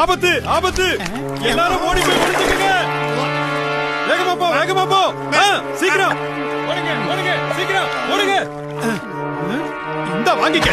ஆபத்து ஆபத்து! எல்லாரும் ஓடி போய் ஒளிஞ்சுக்கங்க! வேகமா போ, வேகமா போ! சீக்கிரம் ஓடுங்க, ஓடுங்க, சீக்கிரம் ஓடுங்க! இந்த வாங்கிக்க.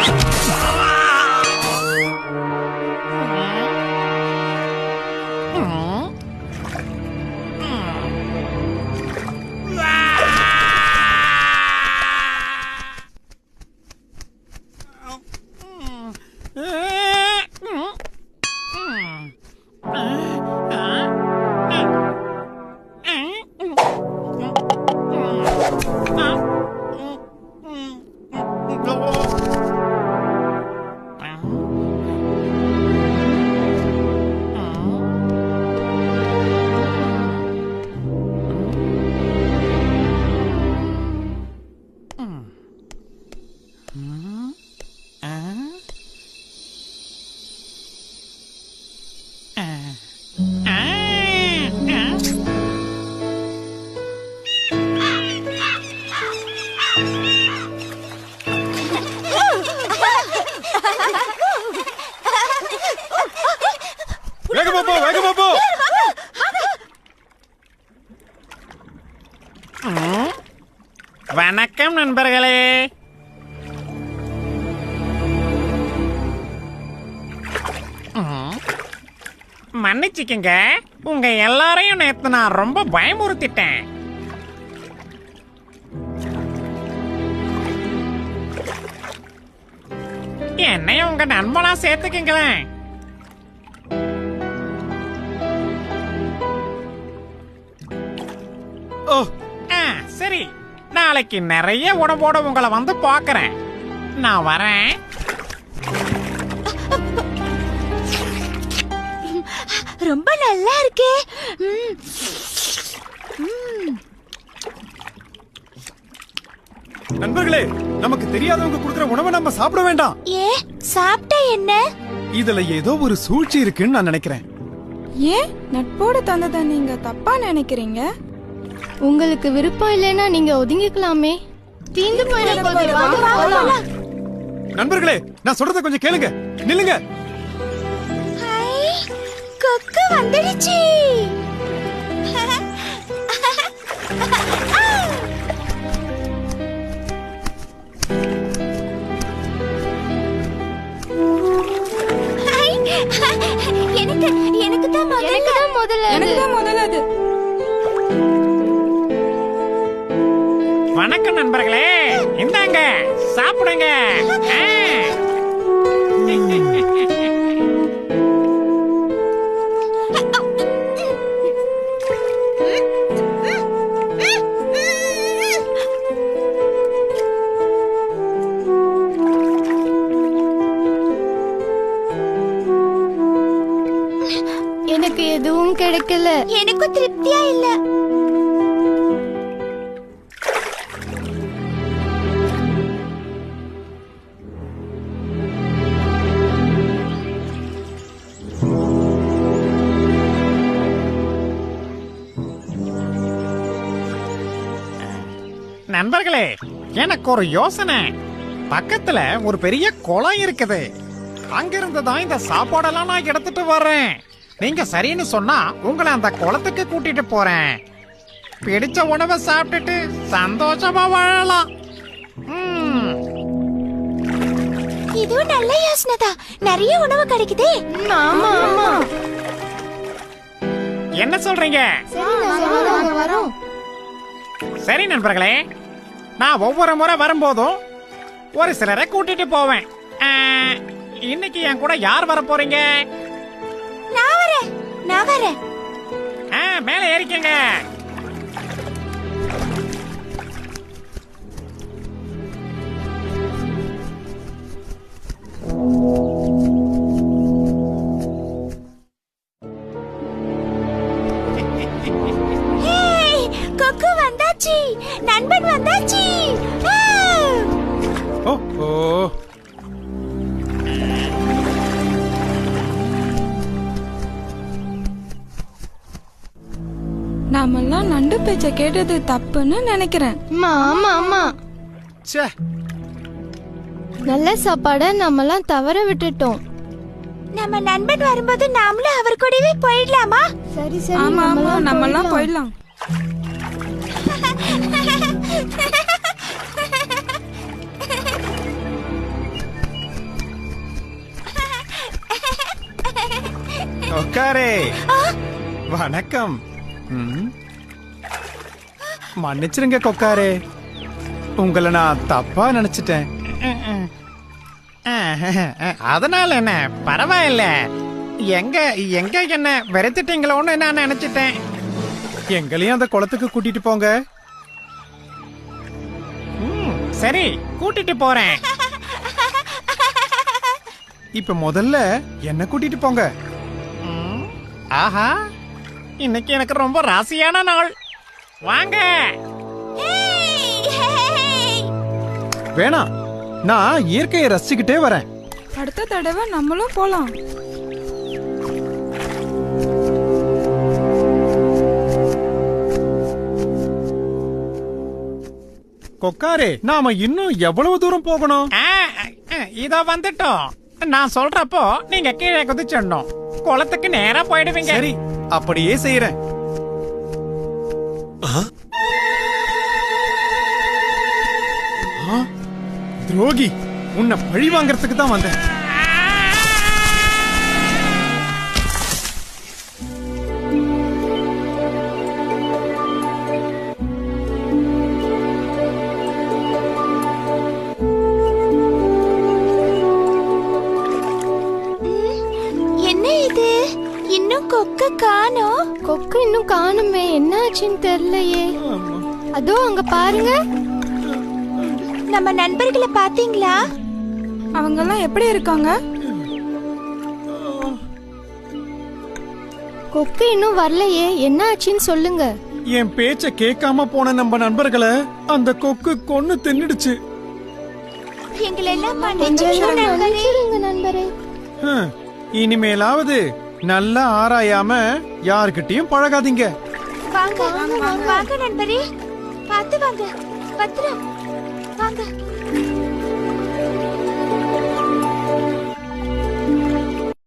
வேகமா போ, வேகமா போ! வணக்கம் நண்பர்களே. மன்னிச்சுக்கங்க, உங்க எல்லாரையும் நேத்து நான் ரொம்ப பயமுறுத்திட்டேன். என்னையும் உங்க நண்பனா சேர்த்துக்கங்களேன். சரி, நாளைக்கு நிறைய உணவோட உங்களை வந்து பார்க்கறேன். நான் வரேன். ரொம்ப நல்லா இருக்கே. நண்பர்களே, நமக்கு தெரியாதவங்க கொடுக்கிற உணவை நம்ம சாப்பிட வேண்டாம். ஏ, சாப்பிட்டா என்ன? இதுல ஏதோ ஒரு சூழ்ச்சி இருக்குன்னு நான் நினைக்கிறேன். ஏன் நட்போடு தந்ததை நீங்க தப்பா நினைக்கிறீங்க? உங்களுக்கு விருப்பம் இல்லைன்னா நீங்க ஒதுங்கிக்கலாமே. தீந்து போயிட. நண்பர்களே, நான் சொல்றத கொஞ்சம் கேளுங்க. நில்லுங்க. கொக்கு வந்துடுச்சு. எனக்கு தான் முதல்ல அது. வணக்கம் நண்பர்களே, இந்தாங்க சாப்பிடுங்க. எனக்கு எதுவும் கிடைக்கல. எனக்கும் திருப்தியா இல்ல. நண்பர்களே, எனக்கு ஒரு யோசனை. பக்கத்துல ஒரு பெரிய குளம் இருக்குது. அங்கிருந்து தான் இந்த சாப்பாடெல்லாம் நான் எடுத்துட்டு வர்றேன். நீங்க சரின்னு சொன்னா உங்களை அந்த குளத்துக்கு கூட்டிட்டு போறேன். பிடிச்ச உணவை சாப்பிட்டுட்டு சந்தோஷமா வாழலாம். இதுவும் நல்ல யோசனை தான். நிறைய உணவு கிடைக்குதே. ஆமா ஆமா. என்ன சொல்றீங்க? சரி நண்பர்களே, நான் ஒவ்வொரு முறை வரும்போதும் ஒரு சிலரை கூட்டிட்டு போவேன். இன்னைக்கு என் கூட யார் வர போறீங்க? நான் வரேன். மேல ஏறிக்கங்க. கொக்கு வந்தாச்சு, நண்பன் வந்தாச்சு. ஓ, நாமெல்லாம் நண்டு பேச்ச கேட்டது தப்புன்னு நினைக்கிறேன். ஆமா ஆமா. ச்சே, நல்ல சாப்பாட நாமெல்லாம் தவற விட்டுட்டோம். நம்ம நண்பன் வரும்போது நாமளும் அவர் கூடவே போயிடலாமா? சரி சரி ஆமா ஆமா நம்மலாம் போயிடலாம். கொக்காரே வணக்கம். மன்னிச்சிருங்க கொக்காரே, உங்களை நான் தப்பா நினைச்சிட்டேன். அதனால என்ன, பரவாயில்ல. எங்க எங்க என்ன வெறுத்துட்டீங்களோன்னு நான் நினைச்சிட்டேன். எங்களையும் அந்த குளத்துக்கு கூட்டிட்டு போங்க. சரி, கூட்டிட்டு போறேன். இப்ப முதல்ல என்ன கூட்டிட்டு போங்க. ஆஹா, இன்னைக்கு எனக்கு ரொம்ப ராசியான நாள். வாங்க. வேணாம், நான் இயற்கையை ரசிச்சுக்கிட்டே வரேன். அடுத்த தடவை நம்மளும் போலாம். கொக்காரே, நாம இன்னும் எவ்வளவு தூரம் போகணும்? இதோ வந்துட்டோம். நான் சொல்றப்போ நீங்க கீழே குதிச்சிடணும். குளத்துக்கு நேரா போயிடுவீங்க. சரி, அப்படியே செய்யறேன். துரோகி, உன்னை பழி வாங்கறதுக்கு தான் வந்தேன். என்ன இது, இன்னும் கொக்க காணோம்? கொக்கு இன்னும் காணுமே, என்ன ஆச்சுன்னு தெரியலையே. அதோ அங்க பாருங்க. நம்ம நண்பர்களை பாத்தீங்களா? அவங்கெல்லாம் எப்படி இருக்காங்க? கொக்கு இன்னும் வரலையே, என்ன ஆச்சுன்னு சொல்லுங்க. என் பேச்ச கேட்காம போன நம்ம நண்பர்களை அந்த கொக்கு கொன்னு தின்னுடுச்சு. எங்களை எல்லாம் கொஞ்சம் மன்னிச்சிடுங்க நண்பரே. இனிமேலாவது நல்லா ஆராயாம யாருக்கிட்டையும் பழகாதீங்க. வாங்க வாங்க நண்பரே, பார்த்து வாங்க. பத்திரம் வாங்க.